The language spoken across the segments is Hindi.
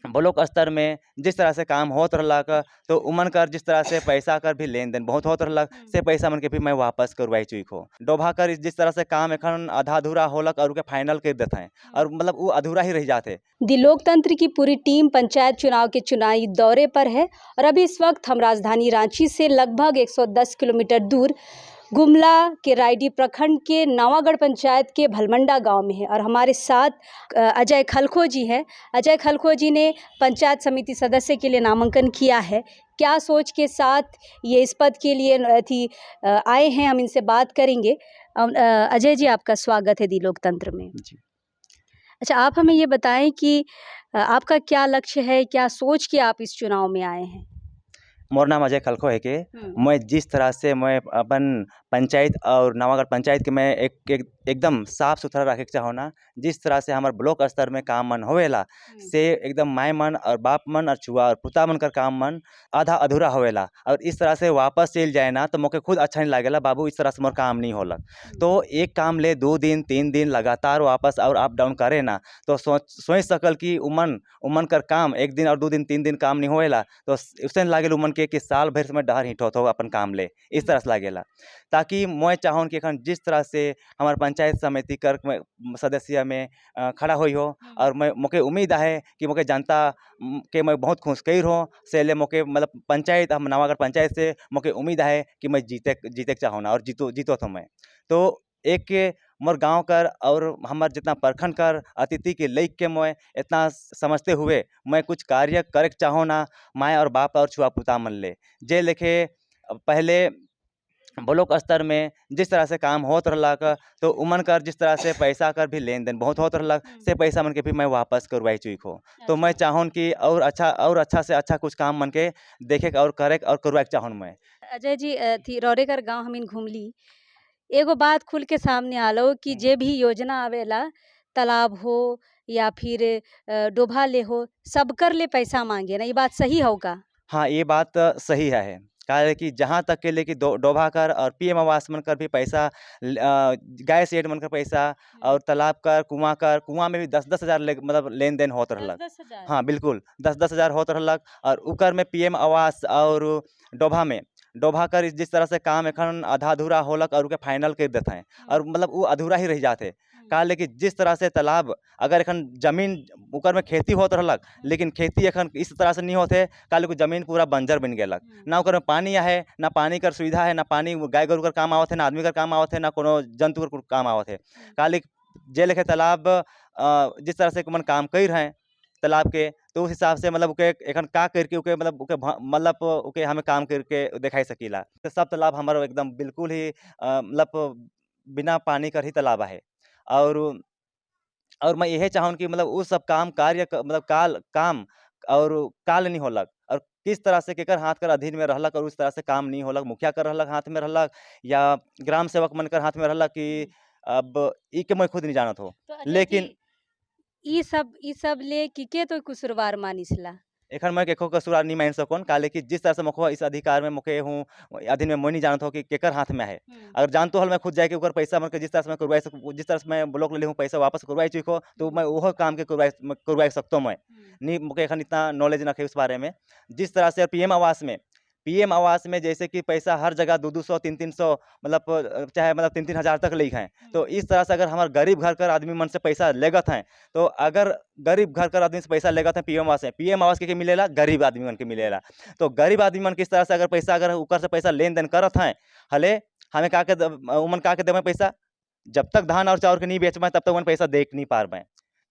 ब्लॉक स्तर में जिस तरह से काम होत रहलक, तो उमन कर जिस तरह से पैसा कर भी लेन-देन बहुत होत रहलक, से पैसा मन के भी मैं वापस करवाई चुइक हो। डोभा कर जिस तरह से काम एखन आधा-अधूरा होलक और ओके फाइनल कर देत हैं और मतलब वो अधूरा ही रह जात हे। दी लोकतंत्र की पूरी टीम पंचायत चुनाव के चुनावी दौरे पर है और अभी इस वक्त हम राजधानी रांची से लगभग 110 किलोमीटर दूर गुमला के रायडी प्रखंड के नवागढ़ पंचायत के भलमंडा गांव में है और हमारे साथ अजय खलखो जी हैं। अजय खलखो जी ने पंचायत समिति सदस्य के लिए नामांकन किया है। क्या सोच के साथ ये इस पद के लिए आए हैं, हम इनसे बात करेंगे। अजय जी, आपका स्वागत है दी लोकतंत्र में। जी। अच्छा, आप हमें ये बताएं कि आपका क्या लक्ष्य है, क्या सोच के आप इस चुनाव में आए हैं? मोर नाम अजय खलखो है के मैं जिस तरह से मैं अपन पंचायत और नवागढ़ पंचायत के मैं एकदम साफ सुथरा रखे के चाहो ना। जिस तरह से हमार ब्लॉक स्तर में काम मन होवेला से एकदम माय मन और बाप मन और छुआ और पुता मन कर काम मन आधा अधूरा होवेला और इस तरह से वापस चल जाए ना तो मोके खुद अच्छा नहीं लागेला। बाबू इस तरह से मोर काम नहीं होला, तो एक काम ले 2 दिन 3 दिन लगातार वापस और अप डाउन करे ना तो सोच सकल कि उमन उमन कर काम 1 दिन और 2 दिन 3 दिन काम नहीं होएला तो उससे लागेल उमन के कि साल भर से मैं डहर हिंटोत हो अपन काम ले इस तरह से लागेला। ताकि मैं चाहूँ कि एखन जिस तरह से हमार पंचायत समिति कर सदस्य में खड़ा हुई हो और मैं मोके उम्मीद है कि मोके जनता के मैं बहुत खुश कई हो से ले मोके मतलब पंचायत हम नवागढ़ पंचायत से मोके उम्मीद है कि मैं जीते के चाहूँ ना और जीतो तो मैं तो एक मोर गांव कर और हमार जितना प्रखंड कर अतिथि के लेक के मैं इतना समझते हुए मैं कुछ कार्य करे चाहो ना माँ और बाप और छुआ पुता मन ले जे लेखे पहले ब्लॉक स्तर में जिस तरह से काम होत रहलक, तो उमन कर जिस तरह से पैसा कर भी लेन-देन बहुत होत रहलक, से पैसा मन के भी मैं वापस करवाई चुइक हो। तो मैं चाहूँ कि और अच्छा से अच्छा कुछ काम मन के देखे और करे और करवाए चाहूँ मैं। अजय जी, थी रौरेकर गांव हमिन घूमली, एगो बात खुल के सामने आलो कि जे भी योजना आवेला, तालाब हो या फिर डोभा ले हो, सबकर ले पैसा मांगे ना, ये बात सही हो का? हाँ, ये बात सही है। काहे कि जहाँ तक के लिए कि डोभा कर और पीएम आवास मन कर भी पैसा गैस एड मन कर पैसा और तालाब कर, कुआँ में भी 10-10 हज़ार मतलब लेन-देन होत रहलक। 10-10 हज़ार? हाँ, बिल्कुल 10-10 हज़ार होत रहलक और ओकर में पीएम आवास और डोभा कर जिस तरह से काम एखन आधा-अधूरा होलक और ओके फाइनल कर देत हैं और मतलब वो अधूरा ही रह जात हे। काहे ले कि जिस तरह से तालाब अगर एखन जमीन ओकर में खेती होत रहलक, लेकिन खेती एखन इस तरह से नहीं होथे काहे ले कि जमीन पूरा बंजर बन गेलक। ना ओकर में पानी आहे, ना पानी कर सुविधा है, ना पानी गाय गरु कर काम आवत है, ना आदमी कर काम आवत है, ना कोनो जंतु कर काम आवत है। काहे ले जे लेखे तालाब जिस तरह से ओमन काम कइर हैं तालाब के, तो उस हिसाब से मतलब ओके एखन का करके ओके मतलब ओके मतलब ओके हमें काम करके दिखाई सकीला। तो सब तालाब हमार एकदम बिल्कुल ही मतलब बिना पानी कर ही तालाब आहे और मैं यही चाहूँ कि मतलब वो सब काम कार्य मतलब काम और काल नहीं होलक और किस तरह से केकर हाथ कर अधीन में रहलक और उस तरह से काम नहीं होलक, मुखिया कर रहलक हाथ में रहलक या ग्राम सेवक मन कर हाथ में रहलक कि अब ई के मैं खुद नहीं जानत हो। तो अजय लेकिन जी, ई सब ले किके तो कुसुरवार मानिसला? एखन मैं केको कसूर नहीं मान सकूँ काहे ले कि जिस तरह से मोको इस अधिकार में मोके हूँ अधीन में मैं नहीं जानत हो कि केकर हाथ में है। अगर जानतो हल मैं खुद जाके ओकर पैसा मन के जिस तरह से मैं करवाई सकूँ, जिस तरह से मैं ब्लॉक ले हूँ पैसा वापस करवाई चुको तो मैं ओहो काम के करवाई सकतो मैं। नहीं मोके एखन इतना नॉलेज नखे उस बारे में। जिस तरह से पीएम आवास में जैसे कि पैसा हर जगह 200-200 300-300 मतलब चाहे मतलब 3-3 हज़ार तक लेक हैं। तो इस तरह से अगर हमारे गरीब घर कर आदमी मन से पैसा लेगत हैं, तो अगर गरीब घर कर आदमी से पैसा लेगत हैं पीएम आवास के मिलेला गरीब आदमी मन के मिलेला। तो गरीब आदमी मन किस तरह से अगर पैसा अगर ऊपर से पैसा लेन-देन करत हैं, हले हमें का के ओमन का के देबे पैसा? जब तक धान और चाउर के नहीं बेचबे तब तक ओमन पैसा देख नहीं पारबे।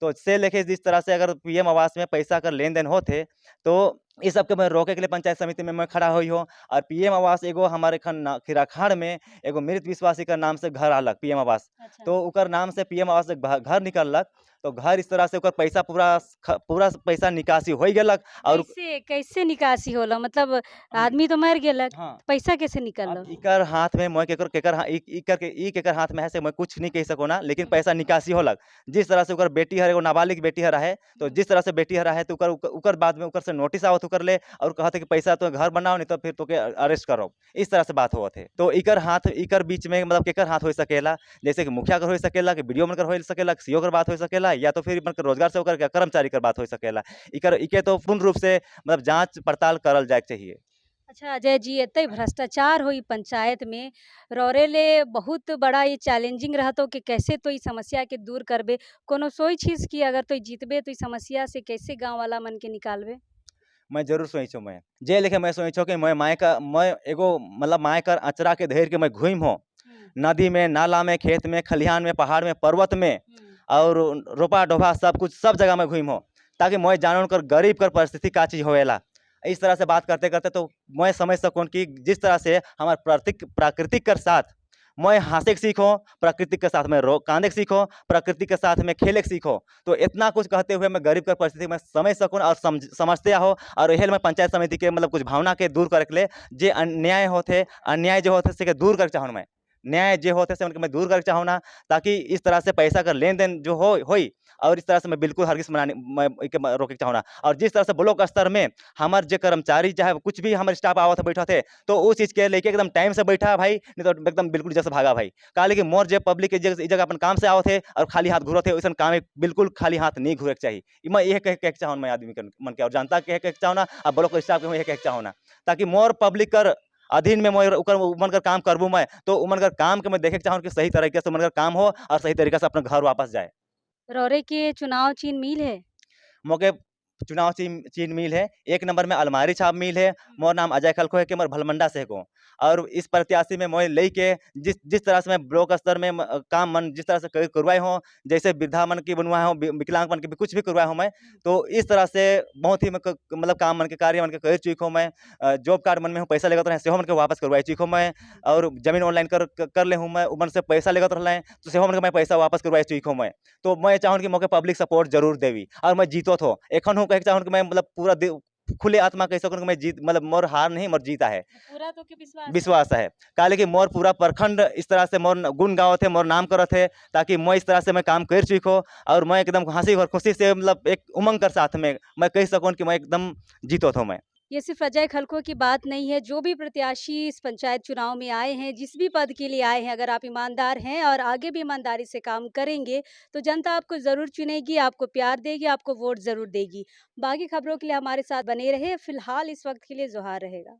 तो से लेके जिस तरह से अगर पीएम आवास में पैसा कर लेन-देन होथे, तो इस सब के मैं रोके के लिए पंचायत समिति में मैं खड़ा हुई हो और पीएम आवास एगो हमारे एखन खिराखाड़ में एगो मृत विश्वासी का नाम से घर आलक पीएम आवास। अच्छा। तो ओकर नाम से पीएम आवास से घर निकललक, तो घर इस तरह से ओकर पैसा पूरा पैसा निकासी हो गेलक और कैसे कैसे निकासी होला? मतलब आदमी तो मर गेलक, हाँ। पैसा कैसे निकलल? अब इकर हाथ में मैं केकर हाथ में है से मैं कुछ नहीं कह सको ना, लेकिन पैसा निकासी होलक। जिस तरह से ओकर बेटी हर एगो नाबालिग बेटी हर है, तो जिस तरह से बेटी हर है तो ओकर बाद में ओकर से नोटिस आवत ओकर ले और कहत है कि पैसा तो घर बनाओ नहीं तो फिर तोके अरेस्ट करो। इस तरह से बात होवत है। तो इकर बीच में मतलब केकर हाथ हो सकेला, जैसे कि मुखिया कर हो सकेला, कि बीडीओ मन कर हो सकेला, सीओ कर बात हो सकेला सकेला या तो फिर मतलब रोजगार सेवक कर कर्मचारी कर बात हो सकेला। इके तो पूर्ण रूप से मतलब जांच पड़ताल करल जाए के चाहिए। अच्छा अजय जी, एते भ्रष्टाचार हुई पंचायत में, रौरे ले बहुत बड़ा ये चैलेंजिंग रहतो कि कैसे तो ई समस्या के दूर करबे। कोनो सोई चीज की अगर तो जीतबे तो ई समस्या से कैसे गांव वाला मन के निकालबे? मैं ज़रूर सोईछो मैं। जे लेखे मैं सोईछो कि मैं एगो मतलब माय कर अचरा के धइर के मैं घुइम हो। हुँ, नदी में, नाला में, खेत में, खलिहान में, पहाड़ में, पर्वत में हुँ। और रोपा-डोभा सब कुछ सब जगह मैं घुइम हो। ताकि मैं जानूँ कर गरीब कर परिस्थिति का चीज़ होवेला। इस तरह से बात करते-करते तो मैं समझ सकूँ कि जिस तरह से हमार प्राकृतिक कर साथ मैं हँसे के सीखो, प्रकृति के साथ में कांदे के सीखो, प्रकृति के साथ में खेले के सीखो। तो इतना कुछ कहते हुए मैं गरीब कर परिस्थिति में समझ सकूँ और समझते हो और यही मैं पंचायत समिति के मतलब कुछ भावना के दूर करे के लिए जे अन्याय होथे, अन्याय जो होथे से दूर करे चाहूँ मैं। न्याय जे होथे से उनके मैं दूर करे चाहूँ ना, ताकि इस तरह से पैसा का लेन-देन जो होई और इस तरह से मैं बिल्कुल हरगिज़ मैं एके रोके के चाहूँ ना। और जिस तरह से ब्लॉक स्तर में हमार जे कर्मचारी चाहे कुछ भी हमारे स्टाफ आवत है बैठत है, तो उस चीज़ के लेके एकदम टाइम से बैठा भाई, नहीं तो एकदम बिल्कुल जैसे भागा भाई। काहे कि मोर जे पब्लिक के जगह इ जगह अपन काम से आवत है और खाली हाथ घूरत है, वैसन काम एक बिल्कुल खाली हाथ नहीं घूरे के चाहिए। मैं यही कहे के चाहूँ मैं आदमी के मन के और जनता के कहे के चाहूँ ना और ब्लॉक स्टाफ के मैं यही कहे के चाहूँ ना, ताकि मोर पब्लिक कर अधीन में मोर ओकर उमन कर काम करबू मैं, तो उमन कर काम के मैं देखे के चाहूँ कि सही तरीके से उमन कर काम हो और सही तरीके से अपना घर वापस जाए। रौरे के चुनाव चिन्ह मिल है? मोके चुनाव चीन मिल है, 1 नंबर में अलमारी छाप मिल है, हुँ। मोर नाम अजय खलखो है के मोर भलमंडा से को। और इस प्रत्याशी में मोय लइके जिस जिस तरह से मैं ब्लॉक स्तर में काम मन जिस तरह से करवाए हों, जैसे वृद्धा मन की बनवाए हों, विकलांग मन के भी कुछ भी करवाए हों मैं, तो इस तरह से बहुत ही मतलब काम मन के कार्य मन के कर चुक हूँ मैं। जॉब कार्ड मन में हूँ पैसा लेगत रहें, सेहो मन के वापस करवाए चुक हूँ मैं और जमीन ऑनलाइन कर ले हूँ मैं, उमन से पैसा लेगत रहें, तो सेहो मन के मैं पैसा वापस करवाए चुक हूँ मैं। तो मैं चाहूँ कि मोके पब्लिक सपोर्ट ज़रूर देवी और मैं जीतत हो। एखन हूँ कहे के चाहूँ कि मैं मतलब पूरा खुले आत्मा कह सकूँ कि मैं जीत मतलब मोर हार नहीं मोर जीत है। पूरा तो के विश्वास है। विश्वास है। काहे कि मोर पूरा प्रखंड इस तरह से मोर गुण गावत है, मोर नाम करत है, ताकि मैं इस तरह से मैं काम कर चुको और मैं एकदम हँसी और खुशी से मतलब एक उमंग कर साथ में मैं कह सकूँ कि मैं एकदम जीतत हूँ मैं। ये सिर्फ अजय खलखो की बात नहीं है, जो भी प्रत्याशी इस पंचायत चुनाव में आए हैं, जिस भी पद के लिए आए हैं, अगर आप ईमानदार हैं और आगे भी ईमानदारी से काम करेंगे, तो जनता आपको ज़रूर चुनेगी, आपको प्यार देगी, आपको वोट ज़रूर देगी। बाकी खबरों के लिए हमारे साथ बने रहे। फिलहाल इस वक्त के लिए जोहार रहेगा।